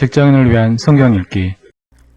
직장인을 위한 성경 읽기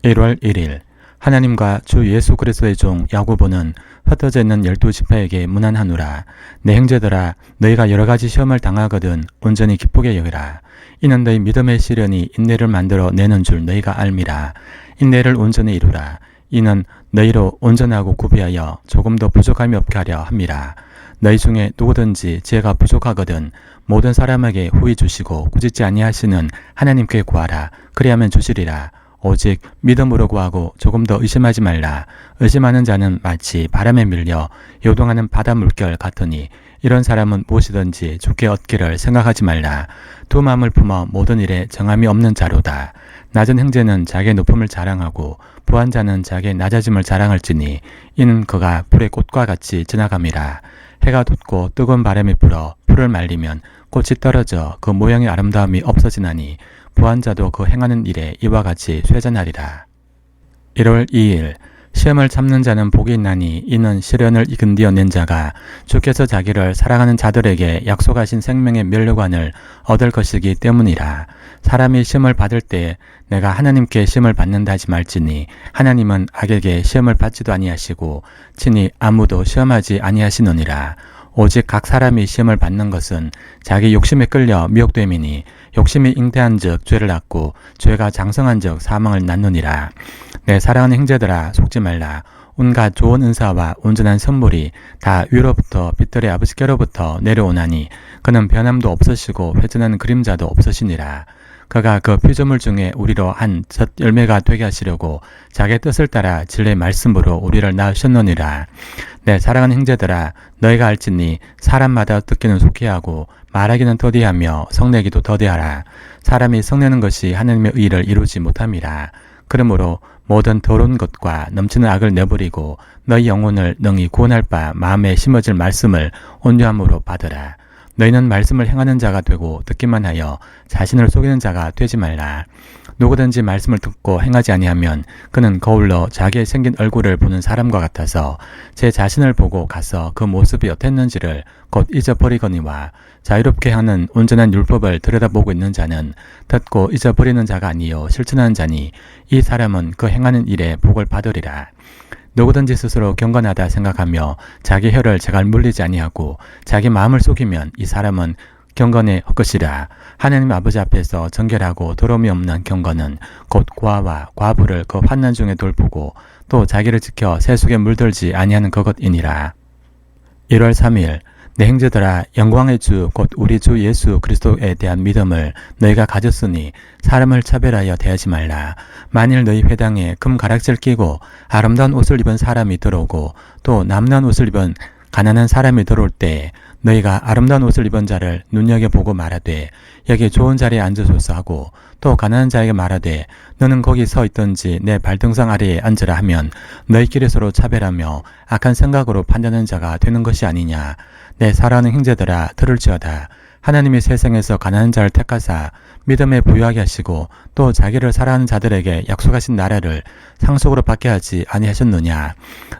1월 1일 하나님과 주 예수 그리스도의 종 야고보는 흩어져 있는 12지파에게 문안하노라. 내 형제들아, 너희가 여러가지 시험을 당하거든 온전히 기쁘게 여기라. 이는 너희 믿음의 시련이 인내를 만들어 내는 줄 너희가 알미라. 인내를 온전히 이루라. 이는 너희로 온전하고 구비하여 조금도 부족함이 없게 하려 함이라. 너희 중에 누구든지 지혜가 부족하거든 모든 사람에게 후히 주시고 꾸짖지 아니하시는 하나님께 구하라. 그리하면 주시리라. 오직 믿음으로 구하고 조금 더 의심하지 말라. 의심하는 자는 마치 바람에 밀려 요동하는 바다 물결 같으니 이런 사람은 무엇이든지 좋게 얻기를 생각하지 말라. 두 마음을 품어 모든 일에 정함이 없는 자로다. 낮은 형제는 자기의 높음을 자랑하고 부한 자는 자기의 낮아짐을 자랑할지니 이는 그가 불의 꽃과 같이 지나감이라. 해가 돋고 뜨거운 바람이 불어 풀을 말리면 꽃이 떨어져 그 모양의 아름다움이 없어지나니 부한 자도 그 행하는 일에 이와 같이 쇠잔하리라. 1월 2일 시험을 참는 자는 복이 있나니 이는 시련을 이근디어 낸 자가 주께서 자기를 사랑하는 자들에게 약속하신 생명의 면류관을 얻을 것이기 때문이라. 사람이 시험을 받을 때 내가 하나님께 시험을 받는다 하지 말지니 하나님은 악에게 시험을 받지도 아니하시고 친히 아무도 시험하지 아니하시느니라. 오직 각 사람이 시험을 받는 것은 자기 욕심에 끌려 미혹됨이니 욕심이 잉태한 즉 죄를 낳고 죄가 장성한 즉 사망을 낳느니라. 내 사랑하는 형제들아, 속지 말라. 온갖 좋은 은사와 온전한 선물이 다 위로부터 빛들의 아버지께로부터 내려오나니 그는 변함도 없으시고 회전하는 그림자도 없으시니라. 그가 그 피조물 중에 우리로 한 첫 열매가 되게 하시려고 자기의 뜻을 따라 진리의 말씀으로 우리를 낳으셨느니라. 내 사랑하는 형제들아, 너희가 알지니 사람마다 듣기는 속히 하고 말하기는 더디하며 성내기도 더디하라. 사람이 성내는 것이 하나님의 의를 이루지 못함이라. 그러므로 모든 더러운 것과 넘치는 악을 내버리고 너희 영혼을 능히 구원할 바 마음에 심어질 말씀을 온유함으로 받으라. 너희는 말씀을 행하는 자가 되고 듣기만 하여 자신을 속이는 자가 되지 말라. 누구든지 말씀을 듣고 행하지 아니하면 그는 거울로 자기의 생긴 얼굴을 보는 사람과 같아서 제 자신을 보고 가서 그 모습이 어땠는지를 곧 잊어버리거니와 자유롭게 하는 온전한 율법을 들여다보고 있는 자는 듣고 잊어버리는 자가 아니요 실천하는 자니 이 사람은 그 행하는 일에 복을 받으리라. 누구든지 스스로 경건하다 생각하며 자기 혀를 제갈 물리지 아니하고 자기 마음을 속이면 이 사람은 경건의 헛것이라. 하나님 아버지 앞에서 정결하고 더러움이 없는 경건은 곧 고아와 과부를 그 환난 중에 돌보고 또 자기를 지켜 세속에 물들지 아니하는 그것이니라. 1월 3일 내 형제들아, 영광의 주 곧 우리 주 예수 그리스도에 대한 믿음을 너희가 가졌으니 사람을 차별하여 대하지 말라. 만일 너희 회당에 금 가락지를 끼고 아름다운 옷을 입은 사람이 들어오고 또 남는 옷을 입은 가난한 사람이 들어올 때 너희가 아름다운 옷을 입은 자를 눈여겨보고 말하되 여기 좋은 자리에 앉으소서 하고 또 가난한 자에게 말하되 너는 거기 서 있든지 내 발등상 아래에 앉으라 하면 너희끼리 서로 차별하며 악한 생각으로 판단하는 자가 되는 것이 아니냐. 내 사랑하는 형제들아, 들을지어다. 하나님이 세상에서 가난한 자를 택하사 믿음에 부유하게 하시고 또 자기를 사랑하는 자들에게 약속하신 나라를 상속으로 받게 하지 아니하셨느냐.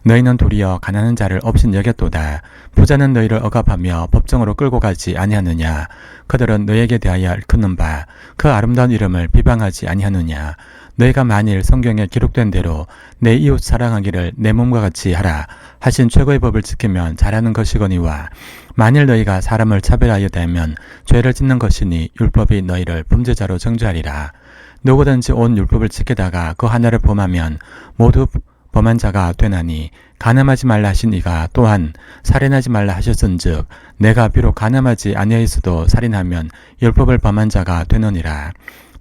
너희는 도리어 가난한 자를 없인 여겼도다. 부자는 너희를 억압하며 법정으로 끌고 가지 아니하느냐. 그들은 너희에게 대하여 일컫는 바 그 아름다운 이름을 비방하지 아니하느냐. 너희가 만일 성경에 기록된 대로 내 이웃 사랑하기를 내 몸과 같이 하라 하신 최고의 법을 지키면 잘하는 것이거니와 만일 너희가 사람을 차별하여 대면 죄를 짓는 것이니 율법이 너희를 범죄자로 정죄하리라. 누구든지 온 율법을 지키다가 그 하나를 범하면 모두 범한 자가 되나니 간음하지 말라 하신 이가 또한 살인하지 말라 하셨은즉 내가 비록 간음하지 아니하였어도 살인하면 율법을 범한 자가 되느니라.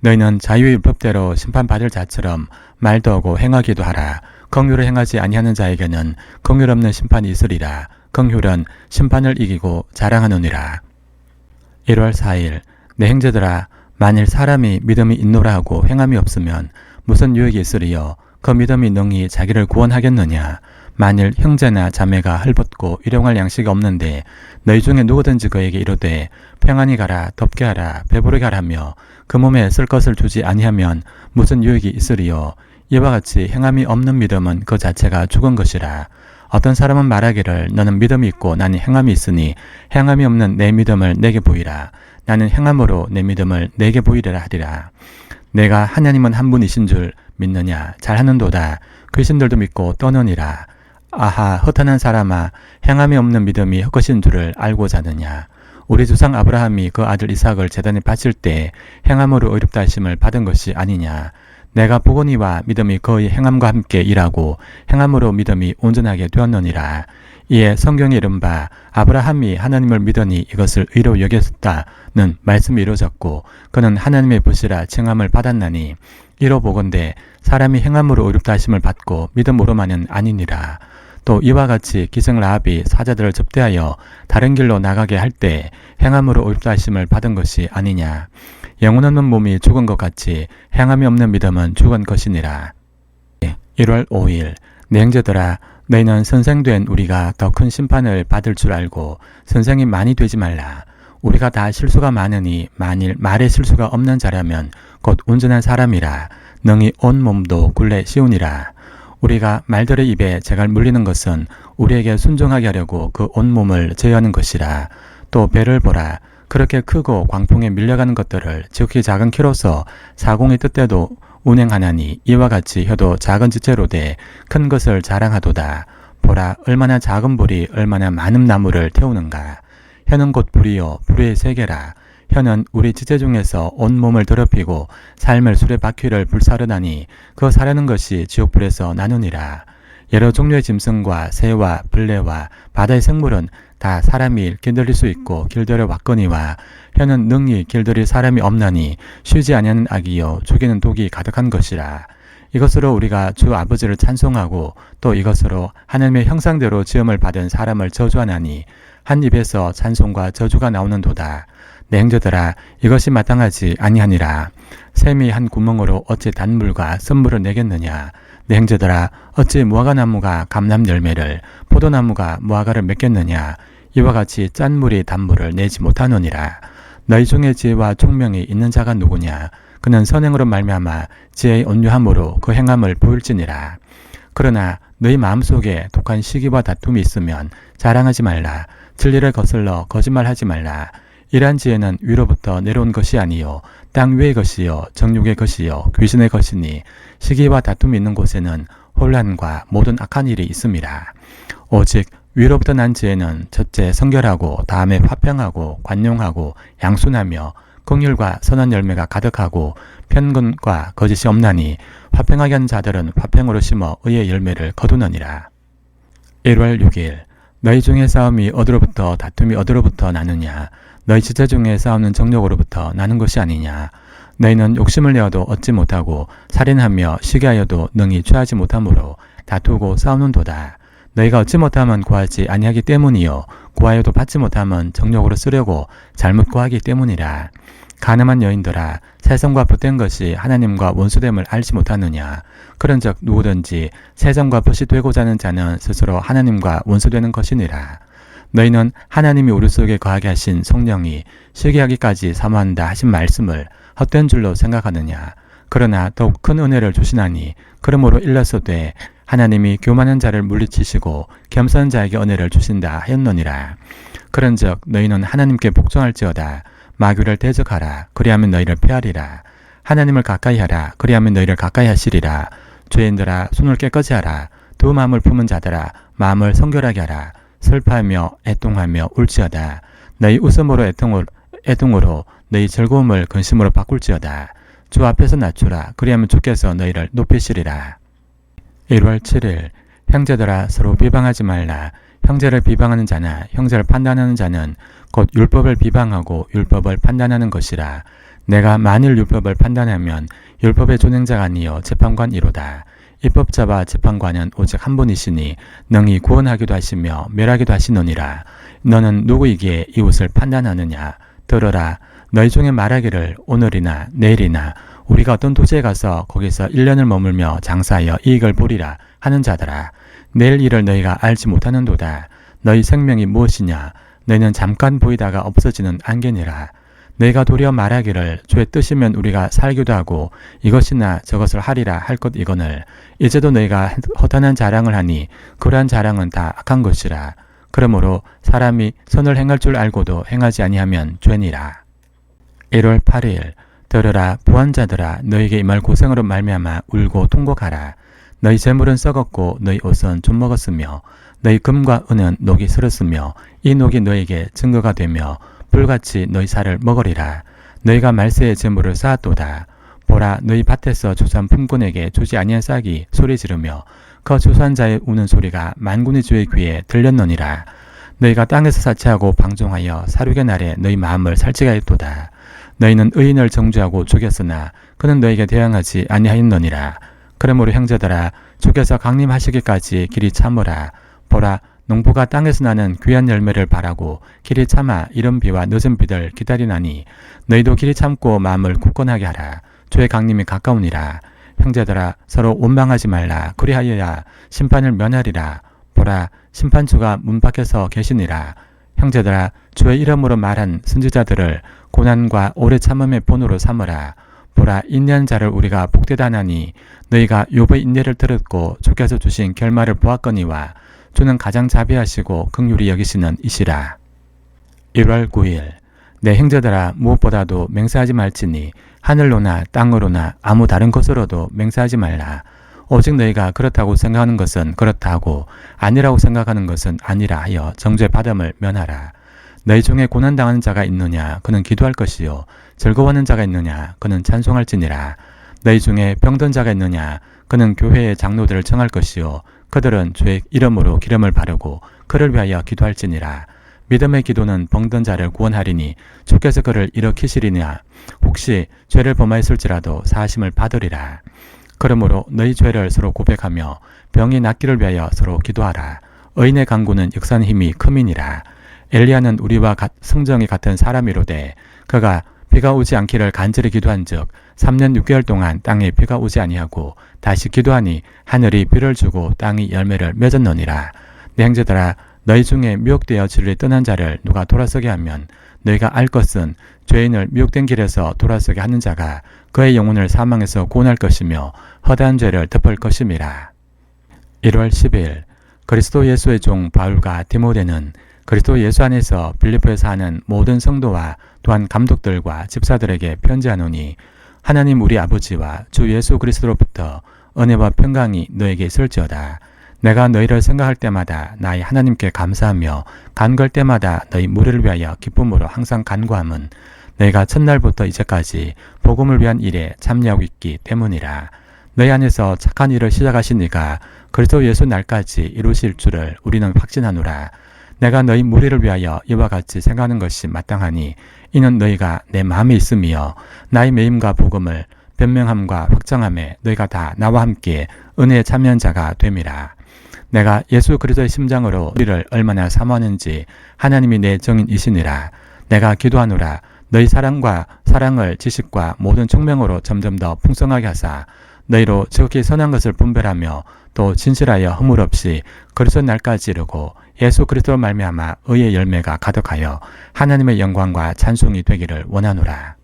너희는 자유의 율법대로 심판받을 자처럼 말도 하고 행하기도 하라. 긍휼을 행하지 아니하는 자에게는 긍휼 없는 심판이 있으리라. 긍휼은 심판을 이기고 자랑하느니라. 1월 4일 내 형제들아, 만일 사람이 믿음이 있노라 하고 행함이 없으면 무슨 유익이 있으리요. 그 믿음이 능히 자기를 구원하겠느냐. 만일 형제나 자매가 헐벗고 일용할 양식이 없는데 너희 중에 누구든지 그에게 이르되 평안히 가라, 덥게 하라, 배부르게 하라며 그 몸에 쓸 것을 주지 아니하면 무슨 유익이 있으리요. 이와 같이 행함이 없는 믿음은 그 자체가 죽은 것이라. 어떤 사람은 말하기를 너는 믿음이 있고 나는 행함이 있으니 행함이 없는 내 믿음을 내게 보이라. 나는 행함으로 내 믿음을 내게 보이리라 하리라. 내가 하나님은 한 분이신 줄 믿느냐? 잘하는도다. 귀신들도 믿고 떠느니라. 아하, 허탄한 사람아, 행함이 없는 믿음이 헛것인 줄을 알고자 하느냐? 우리 조상 아브라함이 그 아들 이삭을 제단에 바칠 때 행함으로 의롭다 하심을 받은 것이 아니냐? 내가 보거니와 믿음이 거의 행함과 함께 일하고 행함으로 믿음이 온전하게 되었느니라. 이에 성경에 이른바 아브라함이 하나님을 믿으니 이것을 의로 여겼다는 말씀이 이루어졌고 그는 하나님의 부시라 칭함을 받았나니 이로 보건대 사람이 행함으로 의롭다 하심을 받고 믿음으로만은 아니니라. 또 이와 같이 기생 라합이 사자들을 접대하여 다른 길로 나가게 할 때 행함으로 의롭다 하심을 받은 것이 아니냐. 영혼 없는 몸이 죽은 것 같이 행함이 없는 믿음은 죽은 것이니라. 1월 5일 내 형제들아, 너희는 선생된 우리가 더 큰 심판을 받을 줄 알고 선생이 많이 되지 말라. 우리가 다 실수가 많으니 만일 말에 실수가 없는 자라면 곧 온전한 사람이라. 능히 온 몸도 굴레 씌우니라. 우리가 말들의 입에 재갈 물리는 것은 우리에게 순종하게 하려고 그 온몸을 제어하는 것이라. 또 배를 보라. 그렇게 크고 광풍에 밀려가는 것들을 지극히 작은 키로서 사공의 뜻대도 운행하나니 이와 같이 혀도 작은 지체로 돼 큰 것을 자랑하도다. 보라, 얼마나 작은 불이 얼마나 많은 나무를 태우는가. 혀는 곧 불이요 불의 세계라. 혀는 우리 지체 중에서 온몸을 더럽히고 삶을 수레바퀴를 불사르다니 그 사르는 것이 지옥불에서 나누니라. 여러 종류의 짐승과 새와 벌레와 바다의 생물은 다 사람이 길들일 수 있고 길들여 왔거니와 혀는 능히 길들일 사람이 없나니 쉬지 아니하는 악이요 죽이는 독이 가득한 것이라. 이것으로 우리가 주 아버지를 찬송하고 또 이것으로 하나님의 형상대로 지음을 받은 사람을 저주하나니 한 입에서 찬송과 저주가 나오는도다. 내 형제들아, 이것이 마땅하지 아니하니라. 샘이 한 구멍으로 어찌 단물과 썬물을 내겠느냐. 내 형제들아, 어찌 무화과나무가 감람 열매를 포도나무가 무화과를 맺겠느냐. 이와 같이 짠 물이 단물을 내지 못하느니라. 너희 중에 지혜와 총명이 있는 자가 누구냐. 그는 선행으로 말미암아 지혜의 온유함으로 그 행함을 보일지니라. 그러나 너희 마음속에 독한 시기와 다툼이 있으면 자랑하지 말라. 진리를 거슬러 거짓말하지 말라. 이러한 지혜는 위로부터 내려온 것이 아니요 땅 위의 것이요 정욕의 것이요 귀신의 것이니 시기와 다툼이 있는 곳에는 혼란과 모든 악한 일이 있음이라. 오직 위로부터 난 지혜는 첫째 성결하고 다음에 화평하고 관용하고 양순하며 긍휼과 선한 열매가 가득하고 편근과 거짓이 없나니 화평하게 한 자들은 화평으로 심어 의의 열매를 거두느니라. 1월 6일 너희 중에 싸움이 어디로부터 다툼이 어디로부터 나느냐. 너희 지체 중에 싸우는 정욕으로부터 나는 것이 아니냐. 너희는 욕심을 내어도 얻지 못하고 살인하며 시기하여도 능히 취하지 못하므로 다투고 싸우는도다. 너희가 얻지 못하면 구하지 아니하기 때문이요 구하여도 받지 못하면 정욕으로 쓰려고 잘못 구하기 때문이라. 가늠한 여인들아, 세성과 붓된 것이 하나님과 원수됨을 알지 못하느냐. 그런즉 누구든지 세성과 붓이 되고자 하는 자는 스스로 하나님과 원수되는 것이니라. 너희는 하나님이 우리 속에 거하게 하신 성령이 시기하기까지 사모한다 하신 말씀을 헛된 줄로 생각하느냐. 그러나 더욱 큰 은혜를 주시나니 그러므로 일러서되 하나님이 교만한 자를 물리치시고 겸손한 자에게 은혜를 주신다 하였느니라. 그런즉 너희는 하나님께 복종할지어다. 마귀를 대적하라. 그리하면 너희를 패하리라. 하나님을 가까이 하라. 그리하면 너희를 가까이 하시리라. 죄인들아, 손을 깨끗이 하라. 두 마음을 품은 자들아, 마음을 성결하게 하라. 슬퍼하며 애통하며 울지어다. 너희 웃음으로 애통으로 너희 즐거움을 근심으로 바꿀지어다. 주 앞에서 낮추라. 그리하면 주께서 너희를 높이시리라. 1월 7일 형제들아, 서로 비방하지 말라. 형제를 비방하는 자나 형제를 판단하는 자는 곧 율법을 비방하고 율법을 판단하는 것이라. 내가 만일 율법을 판단하면 율법의 존행자가 아니요 재판관이로다. 입법자와 재판관은 오직 한 분이시니 능히 구원하기도 하시며 멸하기도 하시느니라. 너는 누구이기에 이웃을 판단하느냐. 들어라. 너희 중에 말하기를 오늘이나 내일이나 우리가 어떤 도시에 가서 거기서 1년을 머물며 장사하여 이익을 보리라 하는 자들아. 내일 일을 너희가 알지 못하는도다. 너희 생명이 무엇이냐. 너희는 잠깐 보이다가 없어지는 안개니라. 너희가 도리어 말하기를 주의 뜻이면 우리가 살기도 하고 이것이나 저것을 하리라 할 것 이거늘 이제도 너희가 허탄한 자랑을 하니 그러한 자랑은 다 악한 것이라. 그러므로 사람이 선을 행할 줄 알고도 행하지 아니하면 죄니라. 1월 8일 들으라 부한 자들아 너에게 임할 고생으로 말미암아 울고 통곡하라. 너희 재물은 썩었고 너희 옷은 좀 먹었으며 너희 금과 은은 녹이 슬었으며 이 녹이 너에게 증거가 되며 불같이 너희 살을 먹으리라. 너희가 말세의 재물을 쌓았도다. 보라 너희 밭에서 조산 품꾼에게 주지 아니한 싹이 소리 지르며 그 조산 자의 우는 소리가 만군의 주의 귀에 들렸느니라. 너희가 땅에서 사치하고 방종하여 사륙의 날에 너희 마음을 살찌가했도다. 너희는 의인을 정죄하고 죽였으나 그는 너희에게 대항하지 아니하였느니라. 그러므로 형제들아 주께서 강림하시기까지 길이 참으라. 보라 농부가 땅에서 나는 귀한 열매를 바라고 길이 참아 이른 비와 늦은 비를 기다리나니 너희도 길이 참고 마음을 굳건하게 하라. 주의 강림이 가까우니라. 형제들아 서로 원망하지 말라. 그리하여야 심판을 면하리라. 보라 심판주가 문 밖에서 계시니라. 형제들아 주의 이름으로 말한 선지자들을 고난과 오래 참음의 본으로 삼으라. 보라 인내한 자를 우리가 복되다 하나니 너희가 욥의 인내를 들었고 주께서 주신 결말을 보았거니와 주는 가장 자비하시고 긍휼히 여기시는 이시라. 1월 9일 내 형제들아 무엇보다도 맹세하지 말지니 하늘로나 땅으로나 아무 다른 것으로도 맹세하지 말라. 오직 너희가 그렇다고 생각하는 것은 그렇다 하고 아니라고 생각하는 것은 아니라 하여 정죄 받음을 면하라. 너희 중에 고난당하는 자가 있느냐 그는 기도할 것이요 즐거워하는 자가 있느냐 그는 찬송할지니라. 너희 중에 병든 자가 있느냐 그는 교회의 장로들을 청할 것이요 그들은 주의 이름으로 기름을 바르고 그를 위하여 기도할지니라. 믿음의 기도는 병든 자를 구원하리니 주께서 그를 일으키시리냐. 혹시 죄를 범하였을지라도 사하심을 받으리라. 그러므로 너희 죄를 서로 고백하며 병이 낫기를 위하여 서로 기도하라. 의인의 강구는 역사는 힘이 큼이니라. 엘리야는 우리와 성정이 같은 사람이로되 그가 비가 오지 않기를 간절히 기도한즉 3년 6개월 동안 땅에 비가 오지 아니하고 다시 기도하니 하늘이 비를 주고 땅이 열매를 맺었느니라. 내 형제들아 너희 중에 미혹되어 진리를 떠난 자를 누가 돌아서게 하면 너희가 알 것은 죄인을 미혹된 길에서 돌아서게 하는 자가 그의 영혼을 사망에서 구원할 것이며 허다한 죄를 덮을 것임이라. 1월 10일 그리스도 예수의 종 바울과 디모데는 그리스도 예수 안에서 빌립보에 사는 모든 성도와 또한 감독들과 집사들에게 편지하노니 하나님 우리 아버지와 주 예수 그리스도로부터 은혜와 평강이 너에게 있을지어다. 내가 너희를 생각할 때마다 나의 하나님께 감사하며 간구할 때마다 너희 무리를 위하여 기쁨으로 항상 간구함은 너희가 첫날부터 이제까지 복음을 위한 일에 참여하고 있기 때문이라. 너희 안에서 착한 일을 시작하신 이가 그리스도 예수 날까지 이루실 줄을 우리는 확신하노라. 내가 너희 무리를 위하여 이와 같이 생각하는 것이 마땅하니 이는 너희가 내 마음에 있으며 나의 매임과 복음을 변명함과 확정함에 너희가 다 나와 함께 은혜에 참여한 자가 됨이라. 내가 예수 그리스도의 심장으로 우리를 얼마나 사모하는지 하나님이 내 정인이시니라. 내가 기도하노라. 너희 사랑을 지식과 모든 총명으로 점점 더 풍성하게 하사 너희로 지극히 선한 것을 분별하며 또 진실하여 허물 없이 그리스도 날까지 이르고 예수 그리스도로 말미암아 의의 열매가 가득하여 하나님의 영광과 찬송이 되기를 원하노라.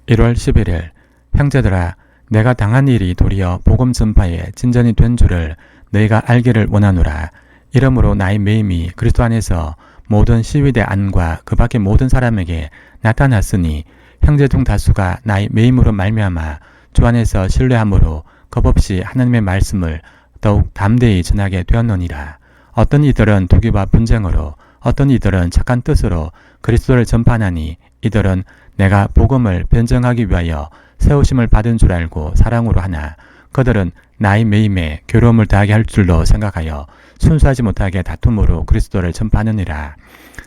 1월 11일 형제들아 내가 당한 일이 도리어 복음 전파에 진전이 된 줄을 너희가 알기를 원하노라. 이러므로 나의 매임이 그리스도 안에서 모든 시위대 안과 그 밖의 모든 사람에게 나타났으니 형제 중 다수가 나의 매임으로 말미암아 주 안에서 신뢰함으로 겁없이 하나님의 말씀을 더욱 담대히 전하게 되었느니라. 어떤 이들은 독이와 분쟁으로 어떤 이들은 착한 뜻으로 그리스도를 전파하니 이들은 내가 복음을 변증하기 위하여 세우심을 받은 줄 알고 사랑으로 하나 그들은 나의 매임에 괴로움을 더하게 할 줄로 생각하여 순수하지 못하게 다툼으로 그리스도를 전파하느니라.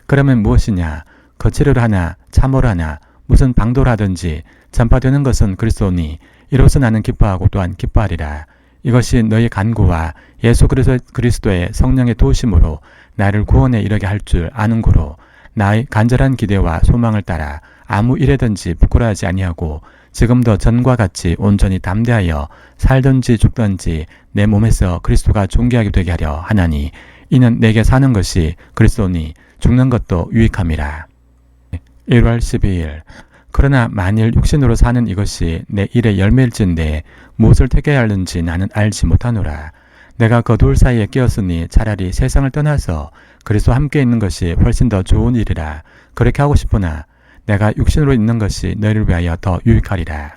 그러면 무엇이냐? 거칠으로 하나 참으로 하나 무슨 방도를 하든지 전파되는 것은 그리스도니 이로써 나는 기뻐하고 또한 기뻐하리라. 이것이 너희 간구와 예수 그리스도의 성령의 도우심으로 나를 구원에 이르게 할 줄 아는 고로 나의 간절한 기대와 소망을 따라 아무 일에든지 부끄러워하지 아니하고 지금도 전과 같이 온전히 담대하여 살든지 죽든지 내 몸에서 그리스도가 존귀하게 되게 하려 하나니 이는 내게 사는 것이 그리스도니 죽는 것도 유익함이라. 1월 12일 그러나 만일 육신으로 사는 이것이 내 일의 열매일진데 무엇을 택해야 하는지 나는 알지 못하노라. 내가 그 둘 사이에 끼었으니 차라리 세상을 떠나서 그리스도와 함께 있는 것이 훨씬 더 좋은 일이라. 그렇게 하고 싶으나 내가 육신으로 있는 것이 너희를 위하여 더 유익하리라.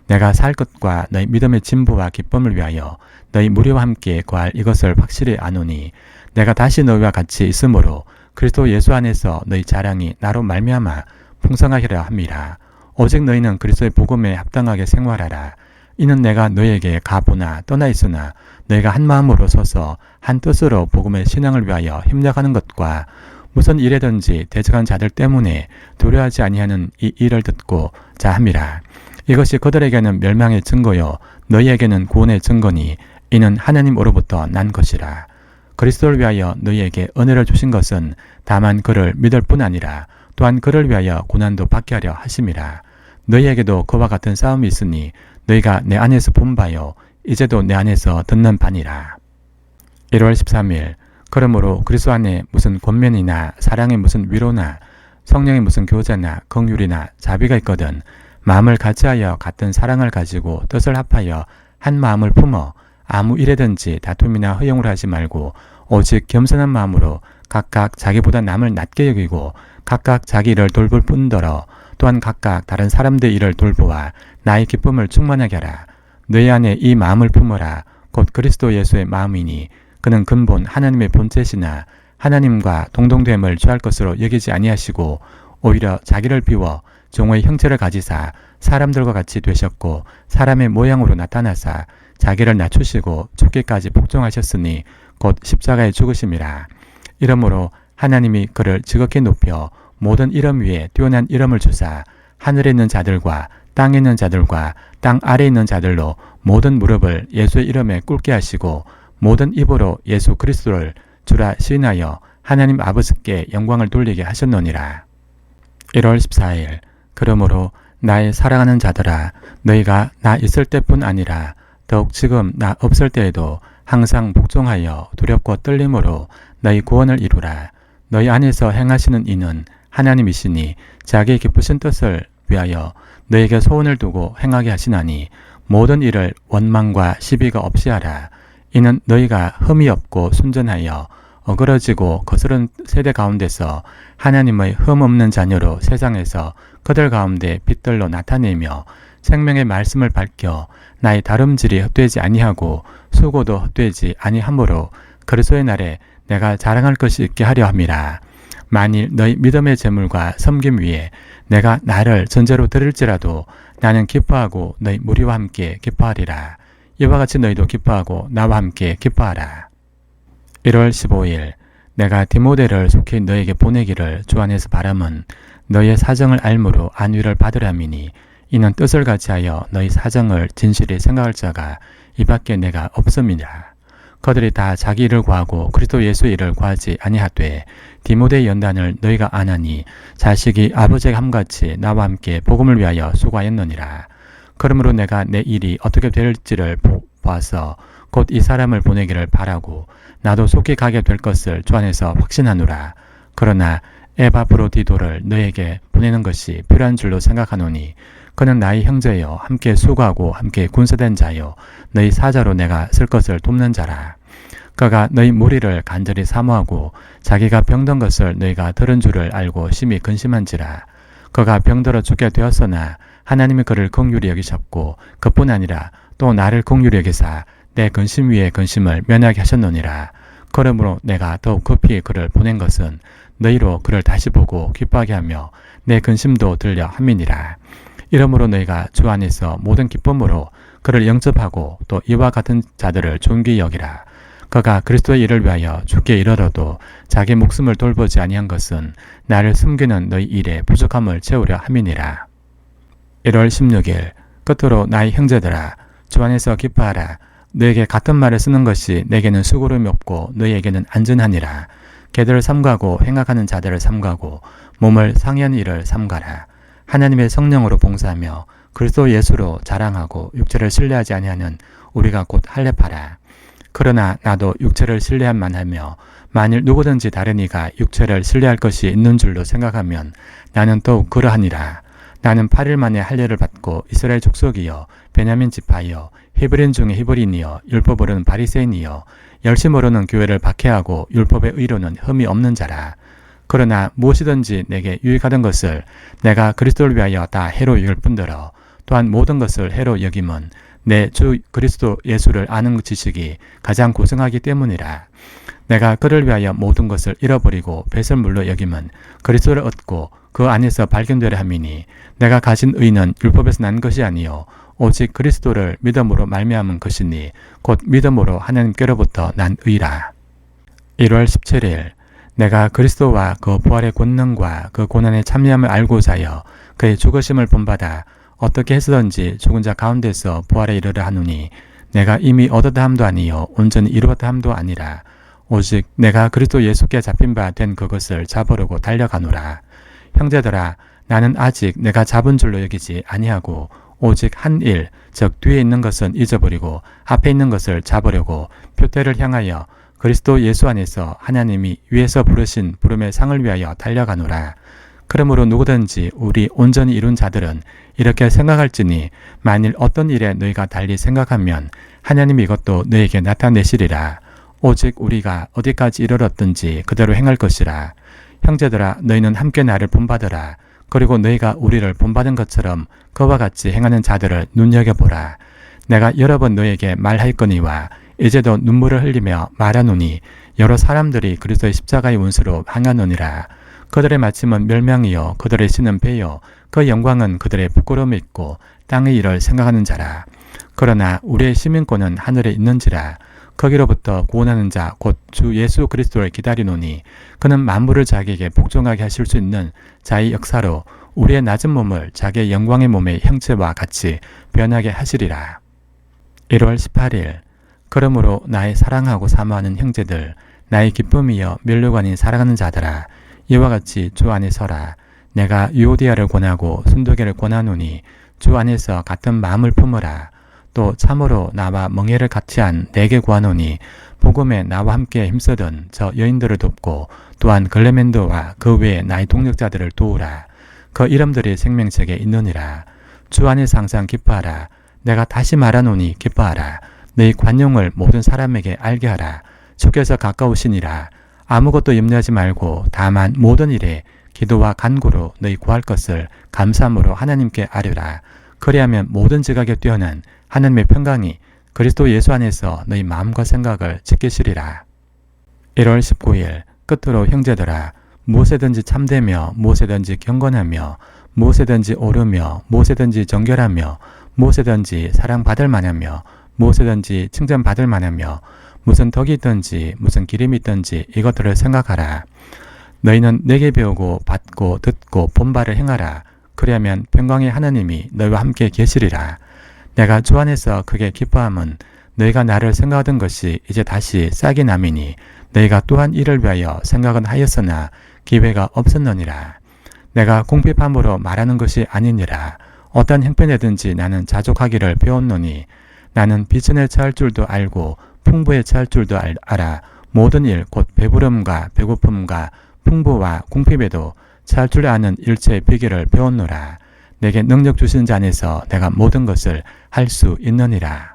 내가 살 것과 너희 믿음의 진보와 기쁨을 위하여 너희 무리와 함께 구할 이것을 확실히 아노니 내가 다시 너희와 같이 있으므로 그리스도 예수 안에서 너희 자랑이 나로 말미암아 풍성하리라 함이라. 오직 너희는 그리스도의 복음에 합당하게 생활하라. 이는 내가 너희에게 가보나 떠나 있으나 너희가 한 마음으로 서서 한 뜻으로 복음의 신앙을 위하여 협력하는 것과 무슨 일에든지 대적한 자들 때문에 두려워하지 아니하는 이 일을 듣고 자함이라. 이것이 그들에게는 멸망의 증거요 너희에게는 구원의 증거니 이는 하나님으로부터 난 것이라. 그리스도를 위하여 너희에게 은혜를 주신 것은 다만 그를 믿을 뿐 아니라 또한 그를 위하여 고난도 받게 하려 하심이라. 너희에게도 그와 같은 싸움이 있으니 너희가 내 안에서 본 바요 이제도 내 안에서 듣는 바니라. 1월 13일 그러므로 그리스도 안에 무슨 권면이나 사랑의 무슨 위로나 성령의 무슨 교제나 긍휼이나 자비가 있거든 마음을 같이하여 같은 사랑을 가지고 뜻을 합하여 한 마음을 품어 아무 일에든지 다툼이나 허용을 하지 말고 오직 겸손한 마음으로 각각 자기보다 남을 낮게 여기고 각각 자기 일을 돌볼 뿐더러 또한 각각 다른 사람들의 일을 돌보아 나의 기쁨을 충만하게 하라. 너희 안에 이 마음을 품어라. 곧 그리스도 예수의 마음이니 그는 근본 하나님의 본체시나 하나님과 동등됨을 취할 것으로 여기지 아니하시고 오히려 자기를 비워 종의 형체를 가지사 사람들과 같이 되셨고 사람의 모양으로 나타나사 자기를 낮추시고 죽기까지 복종하셨으니 곧 십자가에 죽으심이라. 이러므로 하나님이 그를 지극히 높여 모든 이름 위에 뛰어난 이름을 주사 하늘에 있는 자들과 땅에 있는 자들과 땅 아래에 있는 자들로 모든 무릎을 예수의 이름에 꿇게 하시고 모든 입으로 예수 그리스도를 주라 시인하여 하나님 아버지께 영광을 돌리게 하셨노니라. 1월 14일 그러므로 나의 사랑하는 자들아 너희가 나 있을 때뿐 아니라 더욱 지금 나 없을 때에도 항상 복종하여 두렵고 떨림으로 너희 구원을 이루라. 너희 안에서 행하시는 이는 하나님이시니 자기의 기쁘신 뜻을 위하여 너희에게 소원을 두고 행하게 하시나니 모든 일을 원망과 시비가 없이 하라. 이는 너희가 흠이 없고 순전하여 어그러지고 거스른 세대 가운데서 하나님의 흠 없는 자녀로 세상에서 그들 가운데 빛들로 나타내며 생명의 말씀을 밝혀 나의 다름질이 헛되지 아니하고 수고도 헛되지 아니하므로 그리스도의 날에 내가 자랑할 것이 있게 하려 함이라. 만일 너희 믿음의 재물과 섬김 위에 내가 나를 전제로 드릴지라도 나는 기뻐하고 너희 무리와 함께 기뻐하리라. 이와 같이 너희도 기뻐하고 나와 함께 기뻐하라. 1월 15일 내가 디모데를 속히 너에게 보내기를 주 안에서 바람은 너희의 사정을 알므로 안위를 받으람이니 이는 뜻을 같이하여 너희 사정을 진실히 생각할 자가 이 밖에 내가 없음이라. 그들이 다 자기 일을 구하고 그리스도 예수의 일을 구하지 아니하되 디모데의 연단을 너희가 아나니 자식이 아버지에게 함같이 나와 함께 복음을 위하여 수고하였느니라. 그러므로 내가 내 일이 어떻게 될지를 보아서 곧 이 사람을 보내기를 바라고 나도 속히 가게 될 것을 주 안에서 확신하노라. 그러나 에바브로디도를 너에게 보내는 것이 필요한 줄로 생각하노니 그는 나의 형제여 함께 수고하고 함께 군사된 자여 너희 사자로 내가 쓸 것을 돕는 자라. 그가 너희 무리를 간절히 사모하고 자기가 병든 것을 너희가 들은 줄을 알고 심히 근심한지라. 그가 병들어 죽게 되었으나 하나님이 그를 긍휼히 여기셨고 그뿐 아니라 또 나를 긍휼히 여기사 내 근심 위에 근심을 면하게 하셨느니라. 그러므로 내가 더욱 급히 그를 보낸 것은 너희로 그를 다시 보고 기뻐하게 하며 내 근심도 들려 함이니라. 이러므로 너희가 주 안에서 모든 기쁨으로 그를 영접하고 또 이와 같은 자들을 존귀히 여기라. 그가 그리스도의 일을 위하여 죽게 이르러도 자기 목숨을 돌보지 아니한 것은 나를 숨기는 너희 일에 부족함을 채우려 함이니라. 1월 16일 끝으로 나의 형제들아 주 안에서 기뻐하라. 너에게 같은 말을 쓰는 것이 내게는 수고름이 없고 너희에게는 안전하니라. 개들을 삼가고 행악하는 자들을 삼가고 몸을 상한 일을 삼가라. 하나님의 성령으로 봉사하며 그리스도 예수로 자랑하고 육체를 신뢰하지 아니하는 우리가 곧 할례파라. 그러나 나도 육체를 신뢰함만 하며 만일 누구든지 다른 이가 육체를 신뢰할 것이 있는 줄로 생각하면 나는 더욱 그러하니라. 나는 8일 만에 할례를 받고 이스라엘 족속이여 베냐민 지파여 히브리인 중에 히브리인이여 율법으로는 바리새인이여 열심으로는 교회를 박해하고 율법의 의로는 흠이 없는 자라. 그러나 무엇이든지 내게 유익하던 것을 내가 그리스도를 위하여 다 해로 여길 뿐더러 또한 모든 것을 해로 여김은 내 주 그리스도 예수를 아는 지식이 가장 고성하기 때문이라. 내가 그를 위하여 모든 것을 잃어버리고 배설물로 여김은 그리스도를 얻고 그 안에서 발견되려 함이니 내가 가진 의는 율법에서 난 것이 아니요 오직 그리스도를 믿음으로 말미암은 것이니 곧 믿음으로 하나님께로부터 난 의라. 1월 17일 내가 그리스도와 그 부활의 권능과 그 고난의 참여함을 알고자 하여 그의 죽으심을 본받아 어떻게 해서든지 죽은 자 가운데서 부활에 이르려 하노니 내가 이미 얻었다 함도 아니요 온전히 이루었다 함도 아니라 오직 내가 그리스도 예수께 잡힌 바 된 그것을 잡으려고 달려가노라. 형제들아 나는 아직 내가 잡은 줄로 여기지 아니하고 오직 한 일, 즉 뒤에 있는 것은 잊어버리고 앞에 있는 것을 잡으려고 표대를 향하여 그리스도 예수 안에서 하나님이 위에서 부르신 부름의 상을 위하여 달려가노라. 그러므로 누구든지 우리 온전히 이룬 자들은 이렇게 생각할지니 만일 어떤 일에 너희가 달리 생각하면 하나님이 이것도 너희에게 나타내시리라. 오직 우리가 어디까지 이르렀든지 그대로 행할 것이라. 형제들아 너희는 함께 나를 본받으라. 그리고 너희가 우리를 본받은 것처럼 그와 같이 행하는 자들을 눈여겨보라. 내가 여러 번 너희에게 말하였거니와 이제도 눈물을 흘리며 말하노니 여러 사람들이 그리스도의 십자가의 원수로 항하노니라. 그들의 마침은 멸망이요 그들의 신은 배요 그 영광은 그들의 부끄러움이 있고 땅의 일을 생각하는 자라. 그러나 우리의 시민권은 하늘에 있는지라. 거기로부터 구원하는 자 곧 주 예수 그리스도를 기다리노니 그는 만물을 자기에게 복종하게 하실 수 있는 자의 역사로 우리의 낮은 몸을 자기의 영광의 몸의 형체와 같이 변하게 하시리라. 1월 18일 그러므로 나의 사랑하고 사모하는 형제들 나의 기쁨이여 면류관이 사랑하는 자들아 이와 같이 주 안에 서라. 내가 유오디아를 권하고 순도계를 권하노니 주 안에서 같은 마음을 품으라. 또 참으로 나와 멍에를 같이 한 내게 구하노니 복음에 나와 함께 힘쓰던 저 여인들을 돕고 또한 글레멘드와 그 외에 나의 동력자들을 도우라. 그 이름들이 생명책에 있느니라. 주 안에서 항상 기뻐하라. 내가 다시 말하노니 기뻐하라. 너희 관용을 모든 사람에게 알게 하라. 주께서 가까우시니라. 아무것도 염려하지 말고 다만 모든 일에 기도와 간구로 너희 구할 것을 감사함으로 하나님께 아뢰라. 그리하면 모든 지각에 뛰어난 하나님의 평강이 그리스도 예수 안에서 너희 마음과 생각을 지키시리라. 1월 19일 끝으로 형제들아 무엇에든지 참되며 무엇에든지 경건하며 무엇에든지 오르며 무엇에든지 정결하며 무엇에든지 사랑받을 만하며 무엇에든지 칭찬받을 만하며 무슨 덕이 있든지 무슨 기림이 있든지 이것들을 생각하라. 너희는 내게 배우고 받고 듣고 본 바를 행하라. 그리하면 평강의 하나님이 너희와 함께 계시리라. 내가 주 안에서 크게 기뻐함은 너희가 나를 생각하던 것이 이제 다시 싹이 남이니 너희가 또한 이를 위하여 생각은 하였으나 기회가 없었느니라. 내가 공핍함으로 말하는 것이 아니니라. 어떤 형편에든지 나는 자족하기를 배웠노니 나는 비천에 처할 줄도 알고 풍부에 처할 줄도 알아. 모든 일 곧 배부름과 배고픔과 풍부와 궁핍에도 처할 줄 아는 일체의 비결을 배웠노라. 내게 능력 주신 자 안에서 내가 모든 것을 할 수 있느니라.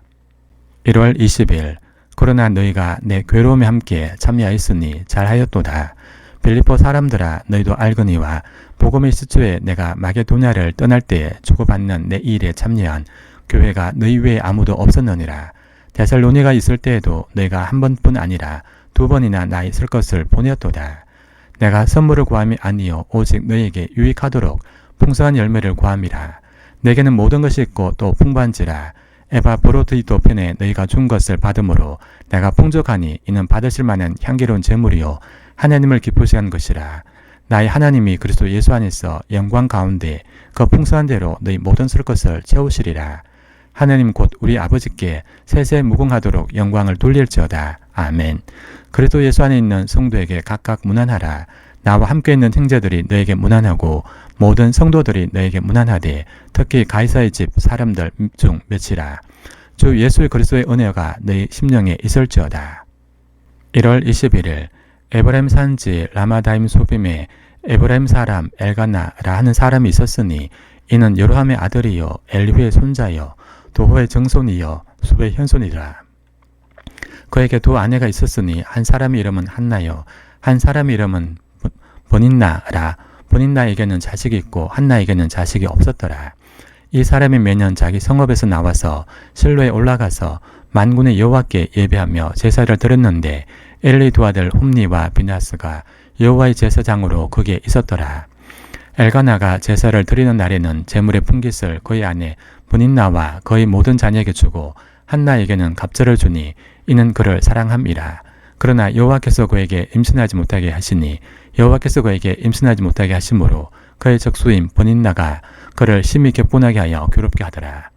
1월 20일 그러나 너희가 내 괴로움에 함께 참여하였으니 잘하였도다. 빌립보 사람들아 너희도 알거니와 복음의 시초에 내가 마게도냐를 떠날 때에 주고받는 내 일에 참여한 교회가 너희 외에 아무도 없었느니라. 데살로니가 있을 때에도 너희가 한 번뿐 아니라 두 번이나 나 있을 것을 보내었도다. 내가 선물을 구함이 아니요 오직 너희에게 유익하도록 풍성한 열매를 구함이라. 내게는 모든 것이 있고 또 풍부한지라. 에바브로드이도 편에 너희가 준 것을 받음으로 내가 풍족하니 이는 받으실 만한 향기로운 제물이요 하나님을 기쁘시게 한 것이라. 나의 하나님이 그리스도 예수 안에서 영광 가운데 그 풍성한 대로 너희 모든 쓸 것을 채우시리라. 하나님 곧 우리 아버지께 세세 무궁하도록 영광을 돌릴지어다. 아멘. 그리스도 예수 안에 있는 성도에게 각각 문안하라. 나와 함께 있는 형제들이 너에게 문안하고 모든 성도들이 너에게 문안하되 특히 가이사의 집 사람들 중 몇이라. 주 예수 그리스도의 은혜가 너희 심령에 있을지어다. 1월 21일 에브라임 산지 라마다임 소빔에 에브라임 사람 엘가나라 하는 사람이 있었으니 이는 여로함의 아들이요 엘리후의 손자요 도호의 정손이요 수의 현손이라. 그에게 두 아내가 있었으니 한 사람의 이름은 한나요 한 사람의 이름은 보닛나라. 보닛나에게는 자식이 있고 한나에게는 자식이 없었더라. 이 사람이 매년 자기 성읍에서 나와서 실로에 올라가서 만군의 여호와께 예배하며 제사를 드렸는데 엘리 두 아들 홈니와 비나스가 여호와의 제사장으로 거기에 있었더라. 엘가나가 제사를 드리는 날에는 제물의 분깃을 그의 아내 보닛나와 그의 모든 자녀에게 주고 한나에게는 갑절을 주니 이는 그를 사랑함이라. 그러나 여호와께서 그에게 임신하지 못하게 하시니 여호와께서 그에게 임신하지 못하게 하심으로 그의 적수인 보닛나가 그를 심히 격분하게 하여 괴롭게 하더라.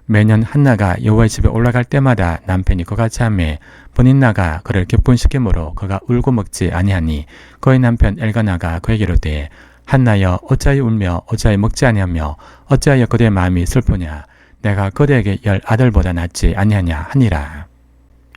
매년 한나가 여호와의 집에 올라갈 때마다 남편이 그같이 하매 보닛나가 그를 격분시키므로 그가 울고 먹지 아니하니 그의 남편 엘가나가 그에게 이르되 한나여 어찌하여 울며 어찌하여 먹지 아니하며 어찌하여 그대의 마음이 슬프냐 내가 그대에게 10 아들보다 낫지 아니하냐 하니라.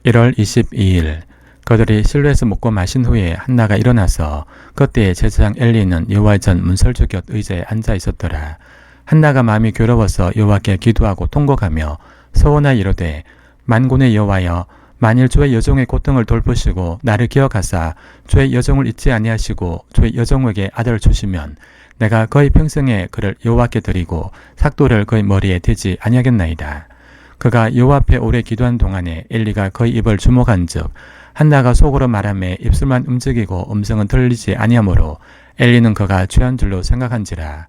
1월 22일 그들이 실로에서 먹고 마신 후에 한나가 일어나서 그때에 제사장 엘리는 여호와의 전 문설주 곁 의자에 앉아 있었더라. 한나가 마음이 괴로워서 여호와께 기도하고 통곡하며 서원하여 이르되 만군의 여호와여 만일 주의 여종의 고통을 돌보시고 나를 기억하사 주의 여종을 잊지 아니하시고 주의 여종에게 아들을 주시면 내가 그의 평생에 그를 여호와께 드리고 삭도를 그의 머리에 대지 아니하겠나이다. 그가 여호와 앞에 오래 기도한 동안에 엘리가 그의 입을 주목한즉 한나가 속으로 말하며 입술만 움직이고 음성은 들리지 아니하므로 엘리는 그가 취한 줄로 생각한지라.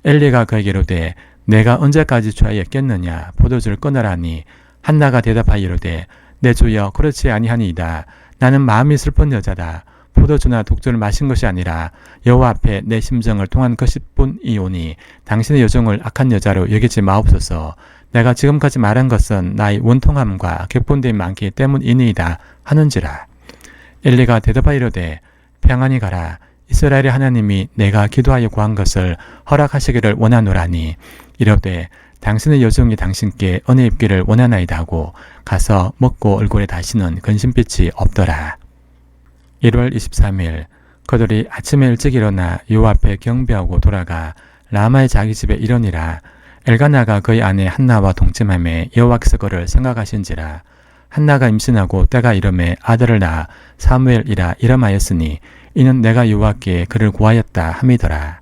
엘리가 그에게 이르되 내가 언제까지 취하였겠느냐 포도주를 끊으라니 한나가 대답하여 이르되 내 주여 그렇지 아니하니이다. 나는 마음이 슬픈 여자다. 포도주나 독주를 마신 것이 아니라 여호와 앞에 내 심정을 통한 것일 뿐이오니 당신의 여종을 악한 여자로 여기지 마옵소서. 내가 지금까지 말한 것은 나의 원통함과 격분됨이 많기 때문이니이다 하는지라. 엘리가 대답하여 이르되 평안히 가라. 이스라엘의 하나님이 내가 기도하여 구한 것을 허락하시기를 원하노라니 이르되 당신의 여종이 당신께 은혜 입기를 원하나이다 하고 가서 먹고 얼굴에 다시는 근심빛이 없더라. 1월 23일 그들이 아침에 일찍 일어나 여호와 앞에 경배하고 돌아가 라마의 자기 집에 이르니라. 엘가나가 그의 아내 한나와 동침하며 여호와께서 그를 생각하신지라. 한나가 임신하고 때가 이름에 아들을 낳아 사무엘이라 이름하였으니 이는 내가 여호와께 그를 구하였다 함이더라.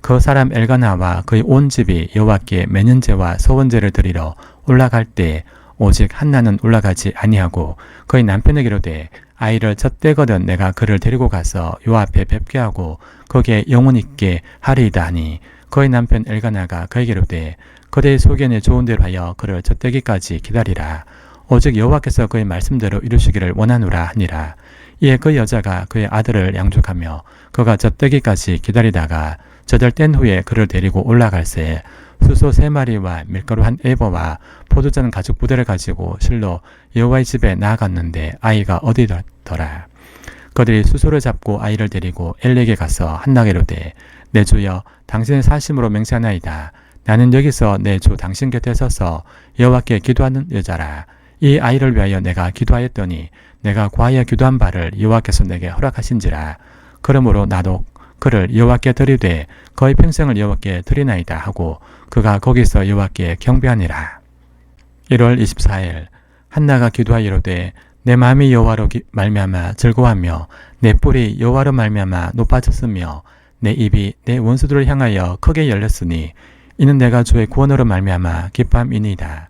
그 사람 엘가나와 그의 온 집이 여호와께 매년제와 서원제를 드리러 올라갈 때 오직 한나는 올라가지 아니하고 그의 남편에게 이르되 아이를 젖대거든 내가 그를 데리고 가서 여호와 앞에 뵙게 하고 거기에 영혼 있게 하리이다 하니 그의 남편 엘가나가 그에게 이르되 그대의 소견에 좋은 대로 하여 그를 젖대기까지 기다리라. 오직 여호와께서 그의 말씀대로 이루시기를 원하노라 하니라. 이에 그 여자가 그의 아들을 양육하며 그가 젖대기까지 기다리다가 젖을 뗀 후에 그를 데리고 올라갈새 수소 3마리와 밀가루 1에버와 포도전 가죽 부대를 가지고 실로 여호와의 집에 나아갔는데 아이가 어디더라. 그들이 수소를 잡고 아이를 데리고 엘리에게 가서 한나에게 이르되 내 주여 당신의 사심으로 맹세하나이다. 나는 여기서 내 주 당신 곁에 서서 여호와께 기도하는 여자라. 이 아이를 위하여 내가 기도하였더니 내가 구하여 기도한 바를 여호와께서 내게 허락하신지라. 그러므로 나도 그를 여호와께 드리되 그의 평생을 여호와께 드리나이다 하고 그가 거기서 여호와께 경배하니라. 1월 24일 한나가 기도하여 이르되 내 마음이 여호와로 말미암아 즐거워하며 내 뿔이 여호와로 말미암아 높아졌으며 내 입이 내 원수들을 향하여 크게 열렸으니 이는 내가 주의 구원으로 말미암아 기뻐함이니이다.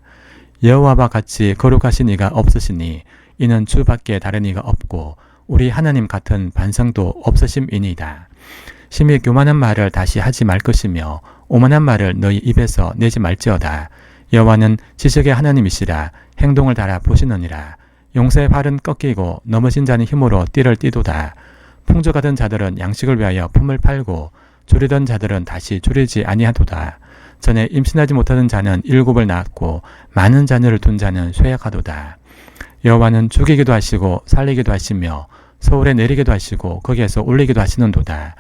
여호와와 같이 거룩하신 이가 없으시니 이는 주밖에 다른 이가 없고 우리 하나님 같은 반성도 없으심이니이다. 심히 교만한 말을 다시 하지 말 것이며 오만한 말을 너희 입에서 내지 말지어다. 여호와는 지식의 하나님이시라. 행동을 달아 보시느니라. 용사의 팔은 꺾이고 넘어진 자는 힘으로 띠를 띠도다. 풍족하던 자들은 양식을 위하여 품을 팔고 줄이던 자들은 다시 줄이지 아니하도다. 전에 임신하지 못하던 자는 7을 낳았고 많은 자녀를 둔 자는 쇠약하도다. 여호와는 죽이기도 하시고 살리기도 하시며 서울에 내리기도 하시고 거기에서 올리기도 하시는도다.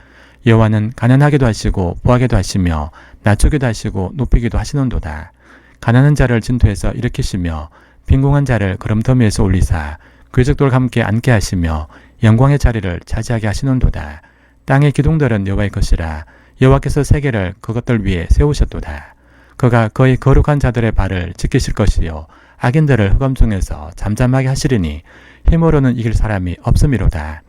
여호와는 가난하기도 하시고 부하게도 하시며 낮추기도 하시고 높이기도 하시는도다. 가난한 자를 진토에서 일으키시며 빈궁한 자를 그름더미에서 올리사 귀족들과 함께 앉게 하시며 영광의 자리를 차지하게 하시는도다. 땅의 기둥들은 여호와의 것이라. 여호와께서 세계를 그것들 위에 세우셨도다. 그가 그의 거룩한 자들의 발을 지키실 것이요 악인들을 흑암 중에서 잠잠하게 하시리니 힘으로는 이길 사람이 없음이로다.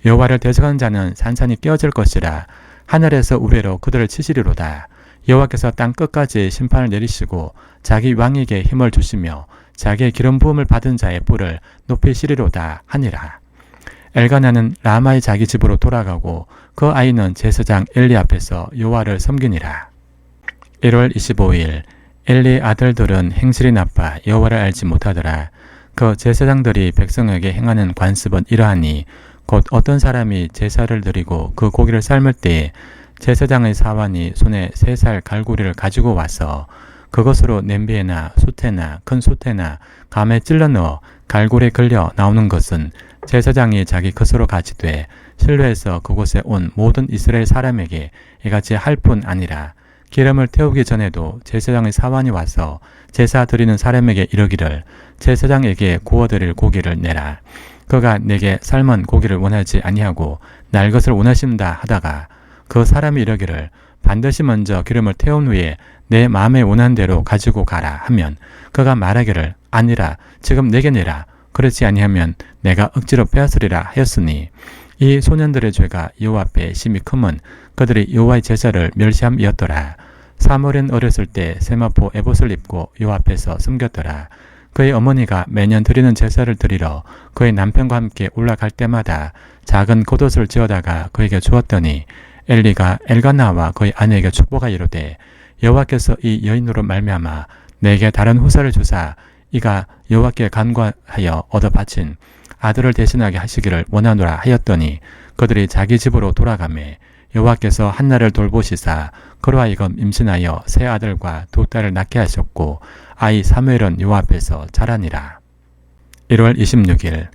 여호와를 대적하는 자는 산산이 깨어질 것이라. 하늘에서 우레로 그들을 치시리로다. 여호와께서 땅 끝까지 심판을 내리시고 자기 왕에게 힘을 주시며 자기의 기름 부음을 받은 자의 뿔을 높이시리로다 하니라. 엘가나는 라마의 자기 집으로 돌아가고 그 아이는 제사장 엘리 앞에서 여호와를 섬기니라. 1월 25일 엘리의 아들들은 행실이 나빠 여호와를 알지 못하더라. 그 제사장들이 백성에게 행하는 관습은 이러하니 곧 어떤 사람이 제사를 드리고 그 고기를 삶을 때에 제사장의 사환이 손에 3살 갈고리를 가지고 와서 그것으로 냄비에나 솥에나 큰 솥에나 감에 찔러 넣어 갈고리에 걸려 나오는 것은 제사장이 자기 것으로 가지되 실로에서 그곳에 온 모든 이스라엘 사람에게 이같이 할 뿐 아니라 기름을 태우기 전에도 제사장의 사환이 와서 제사 드리는 사람에게 이르기를 제사장에게 구워드릴 고기를 내라. 그가 내게 삶은 고기를 원하지 아니하고 날 것을 원하신다 하다가 그 사람이 이르기를 반드시 먼저 기름을 태운 후에 내 마음에 원한 대로 가지고 가라 하면 그가 말하기를 아니라 지금 내게 내라. 그렇지 아니하면 내가 억지로 빼앗으리라 하였으니 이 소년들의 죄가 여호와 앞에 심히 크면 그들이 여호와의 제사를 멸시함이었더라. 사무엘은 어렸을 때 세마포 에봇을 입고 여호와 앞에서 섬겼더라. 그의 어머니가 매년 드리는 제사를 드리러 그의 남편과 함께 올라갈 때마다 작은 겉옷을 지어다가 그에게 주었더니 엘리가 엘가나와 그의 아내에게 축복하 이르되 여호와께서 이 여인으로 말미암아 내게 다른 후사를 주사 이가 여호와께 간구하여 얻어 바친 아들을 대신하게 하시기를 원하노라 하였더니 그들이 자기 집으로 돌아가매 여호와께서 한나를 돌보시사 그로 하여금 임신하여 3아들과 2딸을 낳게 하셨고 아이 사무엘은 여호와 앞에서 자라니라. 1월 26일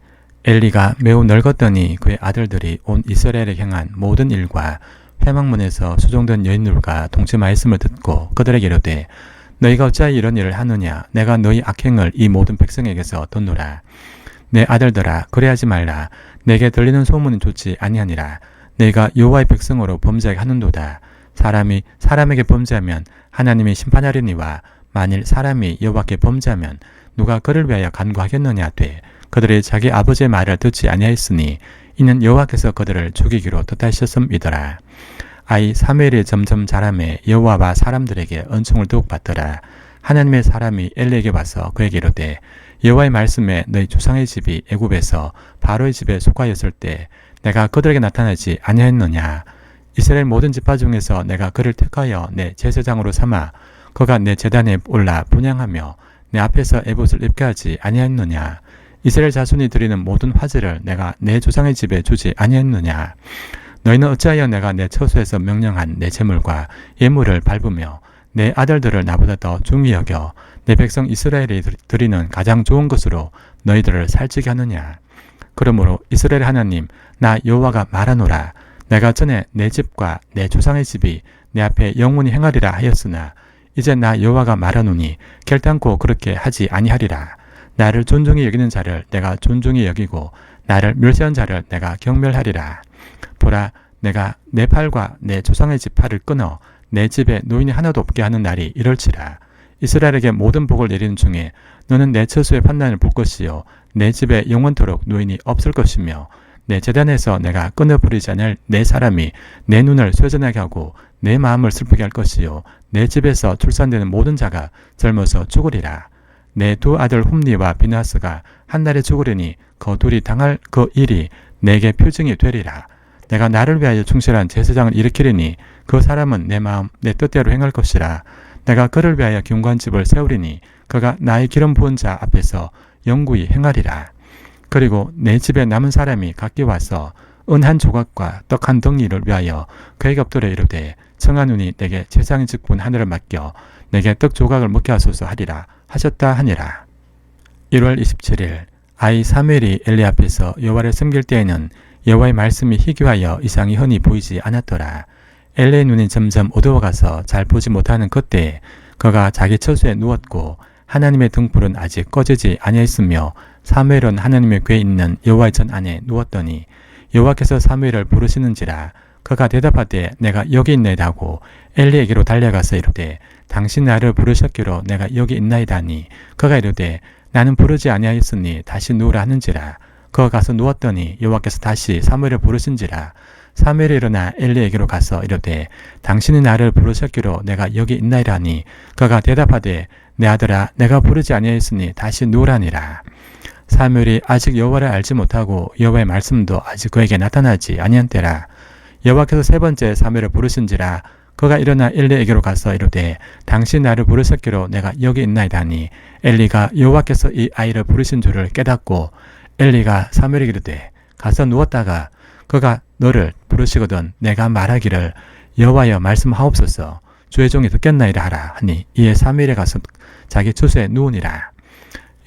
엘리가 매우 늙었더니 그의 아들들이 온 이스라엘에 행한 모든 일과 회막문에서 수종된 여인들과 동침하였음을 듣고 그들에게 이르되 너희가 어찌하여 이런 일을 하느냐. 내가 너희 악행을 이 모든 백성에게서 듣노라. 내 아들들아 그래하지 말라. 내게 들리는 소문이 좋지 아니하니라. 내가 여호와의 백성으로 범죄하게 하는도다. 사람이 사람에게 범죄하면 하나님이 심판하리니와 만일 사람이 여호와께 범죄하면 누가 그를 위하여 간구하겠느냐 하되 그들이 자기 아버지의 말을 듣지 아니하였으니 이는 여호와께서 그들을 죽이기로 뜻하셨음이더라. 아이 사무엘이 점점 자라매 여호와와 사람들에게 은총을 더욱 받더라. 하나님의 사람이 엘리에게 와서 그에게 이르되 여호와의 말씀에 너희 조상의 집이 애굽에서 바로의 집에 속하였을 때 내가 그들에게 나타나지 아니하였느냐. 이스라엘 모든 지파 중에서 내가 그를 택하여 내 제사장으로 삼아 그가 내 제단에 올라 분향하며 내 앞에서 에봇을 입게 하지 아니하였느냐. 이스라엘 자손이 드리는 모든 화제를 내가 내 조상의 집에 주지 아니하였느냐. 너희는 어찌하여 내가 내 처소에서 명령한 내 제물과 예물을 밟으며 내 아들들을 나보다 더 중히 여겨 내 백성 이스라엘이 드리는 가장 좋은 것으로 너희들을 살찌게 하느냐. 그러므로 이스라엘 하나님 나 여호와가 말하노라. 내가 전에 내 집과 내 조상의 집이 내 앞에 영원히 행하리라 하였으나 이제 나 여호와가 말하노니 결단코 그렇게 하지 아니하리라. 나를 존중히 여기는 자를 내가 존중히 여기고 나를 멸시한 자를 내가 경멸하리라. 보라 내가 내 팔과 내 조상의 집 팔을 끊어 내 집에 노인이 하나도 없게 하는 날이 이럴지라. 이스라엘에게 모든 복을 내리는 중에 너는 내 처소의 판단을 볼 것이요 내 집에 영원토록 노인이 없을 것이며 내 제단에서 내가 끊어버리지 않을 내 사람이 내 눈을 쇠전하게 하고 내 마음을 슬프게 할 것이요 내 집에서 출산되는 모든 자가 젊어서 죽으리라. 내 2 아들 홈니와 비나스가 한 날에 죽으려니 그 둘이 당할 그 일이 내게 표징이 되리라. 내가 나를 위하여 충실한 제사장을 일으키리니 그 사람은 내 마음 내 뜻대로 행할 것이라. 내가 그를 위하여 경관집을 세우리니 그가 나의 기름 부은 자 앞에서 영구히 행하리라. 그리고 내 집에 남은 사람이 각기 와서 은 한 조각과 떡 한 덩이를 위하여 그에게 엎드려 이르되 청하노니 내게 제사장의 직분 하늘을 맡겨 내게 떡 조각을 먹게 하소서 하리라 하셨다 하니라. 1월 27일 아이 사무엘이 엘리 앞에서 여호와를 섬길 때에는 여호와의 말씀이 희귀하여 이상이 흔히 보이지 않았더라. 엘리의 눈이 점점 어두워가서 잘 보지 못하는 그때에 그가 자기 처소에 누웠고 하나님의 등불은 아직 꺼지지 아니하였으며 사무엘은 하나님의 궤에 있는 여호와의 전 안에 누웠더니 여호와께서 사무엘을 부르시는지라. 그가 대답하되 내가 여기 있나이다 하고 엘리에게로 달려가서 이르되 당신 나를 부르셨기로 내가 여기 있나이다 하니 그가 이르되 나는 부르지 아니하였으니 다시 누우라 하는지라. 그가 가서 누웠더니 여호와께서 다시 사무엘을 부르신지라. 사무엘이 일어나 엘리에게로 가서 이르되 당신이 나를 부르셨기로 내가 여기 있나이라 하니 그가 대답하되 내 아들아 내가 부르지 아니하였으니 다시 누우라니라. 사무엘이 아직 여호와를 알지 못하고 여호와의 말씀도 아직 그에게 나타나지 아니한 때라. 여호와께서 세 번째 사무엘을 부르신지라. 그가 일어나 엘리에게로 가서 이르되 당신 나를 부르셨기로 내가 여기 있나이다 하니 엘리가 여호와께서 이 아이를 부르신 줄을 깨닫고 엘리가 사무엘에게 이르되 가서 누웠다가 그가 너를 부르시거든 내가 말하기를 여호와여 말씀하옵소서 주의 종이 듣겠나이다 하라 하니 이에 사무엘이 가서 자기 처소에 누우니라.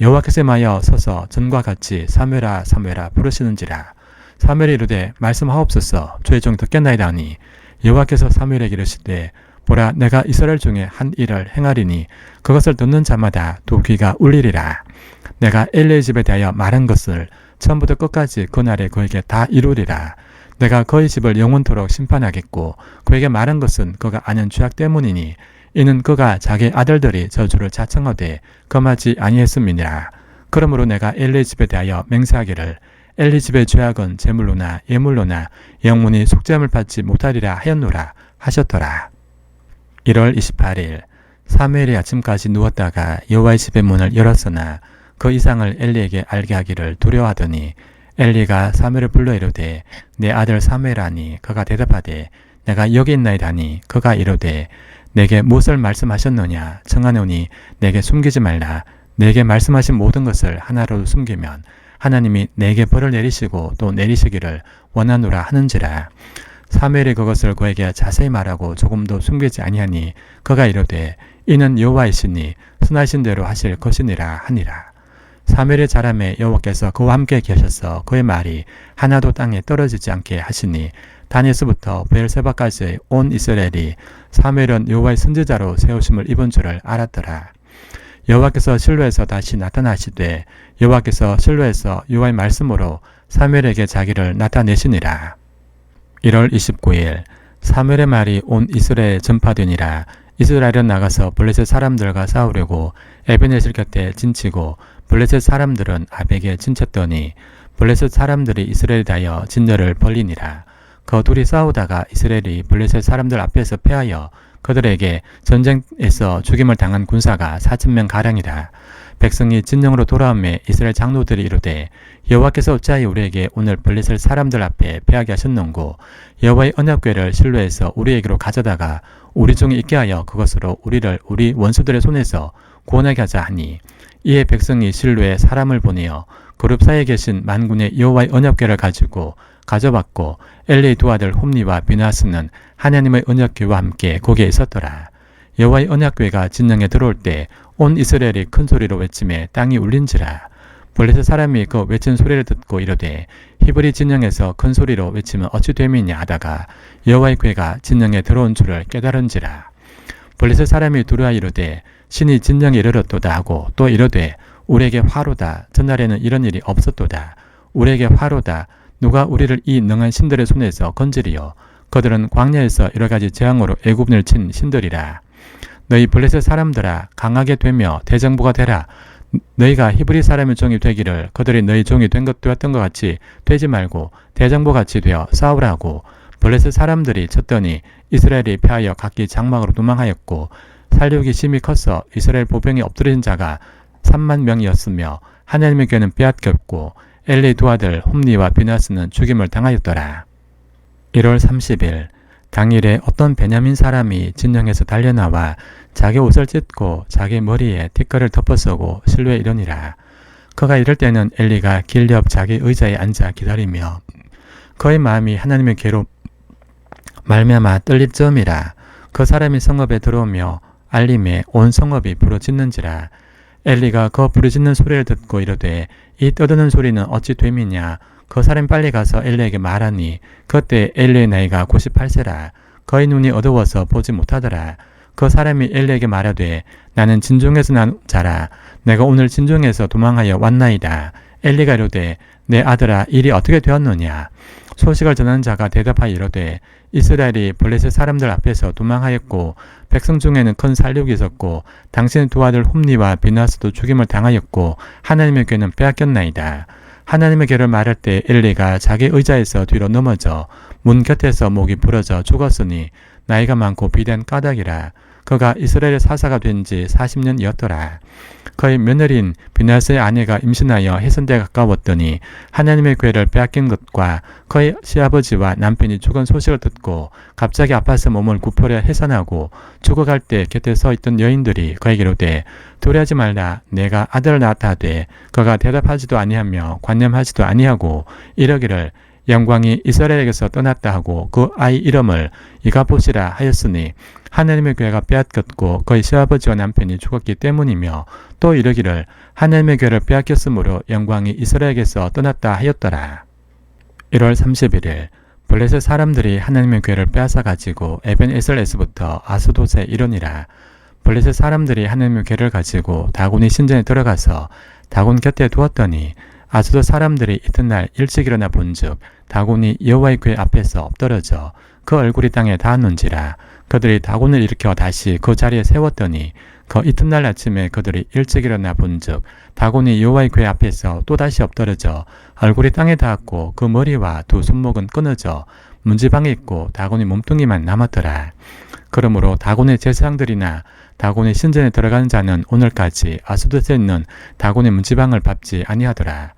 여호와께서 마여 서서 전과 같이 사무엘아 사무엘아 부르시는지라. 사무엘이 이르되 말씀하옵소서 주의 종이 듣겠나이다 하니 여호와께서 사무엘에게 이르시되 보라 내가 이스라엘 중에 한 일을 행하리니 그것을 듣는 자마다 두 귀가 울리리라. 내가 엘리의 집에 대하여 말한 것을 처음부터 끝까지 그날에 그에게 다 이루리라. 내가 그의 집을 영원토록 심판하겠고 그에게 말한 것은 그가 아는 죄악 때문이니 이는 그가 자기 아들들이 저주를 자청하되 금하지 아니했음이니라. 그러므로 내가 엘리의 집에 대하여 맹세하기를 엘리 집의 죄악은 제물로나 예물로나 영원히 속죄함을 받지 못하리라 하였노라 하셨더라. 1월 28일 사무엘이 아침까지 누웠다가 여호와의 집의 문을 열었으나 그 이상을 엘리에게 알게 하기를 두려워하더니 엘리가 사무엘을 불러 이르되 내 아들 사무엘아니 그가 대답하되 내가 여기 있나이다 하니 그가 이르되 내게 무엇을 말씀하셨느냐 청하노니 내게 숨기지 말라. 내게 말씀하신 모든 것을 하나라도 숨기면 하나님이 내게 벌을 내리시고 또 내리시기를 원하노라 하는지라. 사무엘이 그것을 그에게 자세히 말하고 조금도 숨기지 아니하니 그가 이르되 이는 여호와이시니 선하신 대로 하실 것이니라 하니라. 사무엘의 자람에 여호와께서 그와 함께 계셔서 그의 말이 하나도 땅에 떨어지지 않게 하시니 단에서부터 브엘세바까지 온 이스라엘이 사무엘은 여호와의 선지자로 세우심을 입은 줄을 알았더라. 여호와께서 실로에서 다시 나타나시되 여호와께서 실로에서 여호와의 말씀으로 사무엘에게 자기를 나타내시니라. 1월 29일 사무엘의 말이 온 이스라엘에 전파되니라. 이스라엘은 나가서 블레셋 사람들과 싸우려고 에베네셀 곁에 진치고 블레셋 사람들은 아벡에 진쳤더니 블레셋 사람들이 이스라엘에 대하여 진열을 벌리니라. 그 둘이 싸우다가 이스라엘이 블레셋 사람들 앞에서 패하여 그들에게 전쟁에서 죽임을 당한 군사가 4,000명 가량이라. 백성이 진영으로 돌아오매 이스라엘 장로들이 이르되 여호와께서 어찌하여 우리에게 오늘 블레셋 사람들 앞에 패하게 하셨는고 여호와의 언약궤를 실로에서 우리에게로 가져다가 우리 중에 있게 하여 그것으로 우리를 우리 원수들의 손에서 구원하게 하자 하니 이에 백성이 실로에 사람을 보내어 그룹 사이에 계신 만군의 여호와의 언약궤를 가지고 가져왔고 엘리의 두 아들 홈니와 비나스는 하나님의 언약궤와 함께 거기에 있었더라. 여호와의 언약궤가 진영에 들어올 때 온 이스라엘이 큰 소리로 외치매 땅이 울린지라. 블레셋 사람이 그 외친 소리를 듣고 이르되 히브리 진영에서 큰 소리로 외치면 어찌 됨이냐 하다가 여호와의 궤가 진영에 들어온 줄을 깨달은지라. 블레셋 사람이 두려워 이르되 신이 진영에 이르렀도다 하고 또 이르되 우리에게 화로다. 전날에는 이런 일이 없었도다. 우리에게 화로다. 누가 우리를 이 능한 신들의 손에서 건지리요. 그들은 광야에서 여러가지 재앙으로 애굽을 친 신들이라. 너희 블레셋 사람들아 강하게 되며 대정부가 되라. 너희가 히브리 사람의 종이 되기를 그들이 너희 종이 되었던 것 같이 되지 말고 대정부같이 되어 싸우라고. 블레셋 사람들이 쳤더니 이스라엘이 패하여 각기 장막으로 도망하였고 살육이 심히 커서 이스라엘 보병이 엎드린 자가 3만 명이었으며 하나님의 궤는 빼앗겼고 엘리의 두 아들 홈니와 비나스는 죽임을 당하였더라. 1월 30일 당일에 어떤 베냐민 사람이 진영에서 달려나와 자기 옷을 찢고 자기 머리에 티끌을 덮어쓰고 실로에 이르니라. 그가 이럴 때는 엘리가 길 옆 자기 의자에 앉아 기다리며 그의 마음이 하나님의 궤로 말미암아 떨립점이라. 그 사람이 성읍에 들어오며 알림에 온 성읍이 부르짖는지라. 엘리가 그 부르짖는 소리를 듣고 이르되 이 떠드는 소리는 어찌 됨이냐. 그 사람이 빨리 가서 엘리에게 말하니 그때 엘리의 나이가 98세라. 그의 눈이 어두워서 보지 못하더라. 그 사람이 엘리에게 말하되 나는 진중에서 난 자라. 내가 오늘 진중에서 도망하여 왔나이다. 엘리가 이르되 내 아들아 일이 어떻게 되었느냐. 소식을 전하는 자가 대답하여 이르되 이스라엘이 블레셋 사람들 앞에서 도망하였고 백성 중에는 큰 살육이 있었고 당신의 두 아들 홈니와 비나스도 죽임을 당하였고 하나님의 궤는 빼앗겼나이다. 하나님의 괴를 말할 때 엘리가 자기 의자에서 뒤로 넘어져 문 곁에서 목이 부러져 죽었으니 나이가 많고 비된 까닭이라. 그가 이스라엘의 사사가 된 지 40년이었더라. 그의 며느리인 비나스의 아내가 임신하여 해선대에 가까웠더니 하나님의 괴를 빼앗긴 것과 그의 시아버지와 남편이 죽은 소식을 듣고 갑자기 아파서 몸을 굽혀려 해산하고 죽어갈 때 곁에 서 있던 여인들이 그에게로 되 두려워하지 말라. 내가 아들을 낳았다 하되 그가 대답하지도 아니하며 관념하지도 아니하고 이러기를 영광이 이스라엘에게서 떠났다 하고 그 아이 이름을 이가봇이라 하였으니 하나님의 괴가 빼앗겼고 그의 시아버지와 남편이 죽었기 때문이며 또 이르기를 하나님의 괴를 빼앗겼으므로 영광이 이스라엘에게서 떠났다 하였더라. 1월 31일 블레셋 사람들이 하나님의 괴를 빼앗아 가지고 에벤에셀에서부터 아스돗에 이르니라. 블레셋 사람들이 하나님의 괴를 가지고 다곤이 신전에 들어가서 다곤 곁에 두었더니 아스돗 사람들이 이튿날 일찍 일어나 본즉 다곤이 여호와의 궤 앞에서 엎드러져 그 얼굴이 땅에 닿았는지라. 그들이 다곤을 일으켜 다시 그 자리에 세웠더니 그 이튿날 아침에 그들이 일찍 일어나 본즉 다곤이 여호와의 궤 앞에서 또다시 엎드러져 얼굴이 땅에 닿았고 그 머리와 두 손목은 끊어져 문지방에 있고 다곤의 몸뚱이만 남았더라. 그러므로 다곤의 제사장들이나 다곤의 신전에 들어가는 자는 오늘까지 아스돗에 있는 다곤의 문지방을 밟지 아니하더라.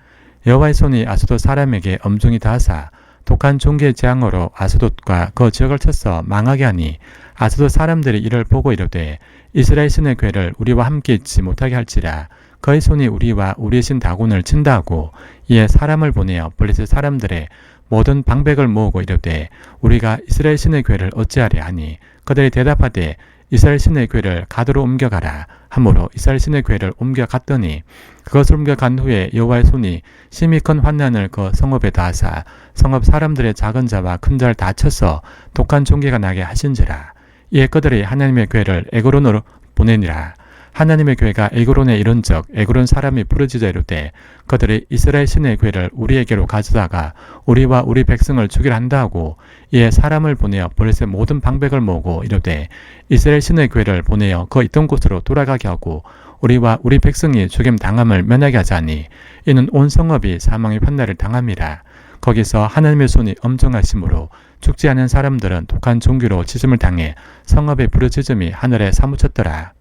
여호와의 손이 아스돗 사람에게 엄중히 닿아사 독한 종기의 재앙으로 아스돗과 그 지역을 쳐서 망하게 하니 아스돗 사람들이 이를 보고 이르되 이스라엘 신의 궤를 우리와 함께 있지 못하게 할지라. 그의 손이 우리와 우리의 신 다곤을 친다 하고 이에 사람을 보내어 블레셋 사람들의 모든 방백을 모으고 이르되 우리가 이스라엘 신의 궤를 어찌하랴 하니 그들이 대답하되 이스라엘 신의 궤를 가드로 옮겨가라 하므로 이스라엘 신의 궤를 옮겨갔더니 그것을 옮겨간 후에 여호와의 손이 심히 큰 환난을 그 성읍에 다하사 성읍 사람들의 작은 자와 큰 자를 다 쳐서 독한 종기가 나게 하신지라. 이에 그들이 하나님의 궤를 에그론으로 보내니라. 하나님의 궤가 에그론에 이른즉 에그론 사람이 부르짖어 이르되 그들이 이스라엘 신의 궤를 우리에게로 가져다가 우리와 우리 백성을 죽이려 한다 하고 이에 사람을 보내어 블레셋 모든 방백을 모으고 이르되 이스라엘 신의 궤를 보내어 그 있던 곳으로 돌아가게 하고 우리와 우리 백성이 죽임 당함을 면하게 하자니 이는 온 성읍이 사망의 환난을 당함이라. 거기서 하나님의 손이 엄정하심으로 죽지 않은 사람들은 독한 종기로 치심을 당해 성읍의 부르짖음이 하늘에 사무쳤더라.